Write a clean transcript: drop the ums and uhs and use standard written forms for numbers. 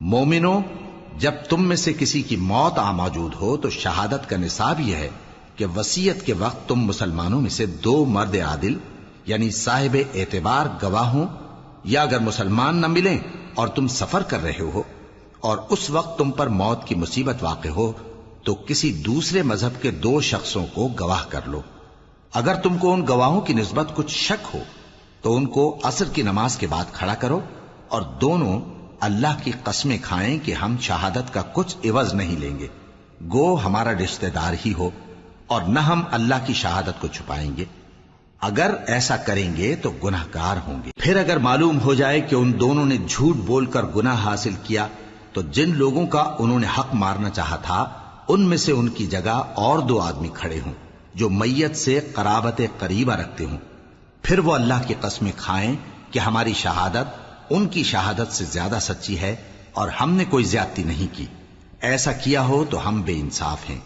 مومنو، جب تم میں سے کسی کی موت موجود ہو تو شہادت کا نصاب یہ ہے کہ وصیت کے وقت تم مسلمانوں میں سے 2 مرد عادل یعنی صاحب اعتبار گواہ ہوں، یا اگر مسلمان نہ ملیں اور تم سفر کر رہے ہو اور اس وقت تم پر موت کی مصیبت واقع ہو تو کسی دوسرے مذہب کے 2 شخصوں کو گواہ کر لو۔ اگر تم کو ان گواہوں کی نسبت کچھ شک ہو تو ان کو عصر کی نماز کے بعد کھڑا کرو اور دونوں اللہ کی قسمیں کھائیں کہ ہم شہادت کا کچھ عوض نہیں لیں گے، گو ہمارا رشتہ دار ہی ہو، اور نہ ہم اللہ کی شہادت کو چھپائیں گے۔ اگر ایسا کریں گے تو گناہ گار ہوں گے۔ پھر اگر معلوم ہو جائے کہ ان دونوں نے جھوٹ بول کر گناہ حاصل کیا تو جن لوگوں کا انہوں نے حق مارنا چاہا تھا ان میں سے ان کی جگہ اور 2 آدمی کھڑے ہوں جو میت سے قرابت قریبہ رکھتے ہوں، پھر وہ اللہ کی قسمیں کھائیں کہ ہماری شہادت ان کی شہادت سے زیادہ سچی ہے اور ہم نے کوئی زیادتی نہیں کی۔ ایسا کیا ہو تو ہم بے انصاف ہیں۔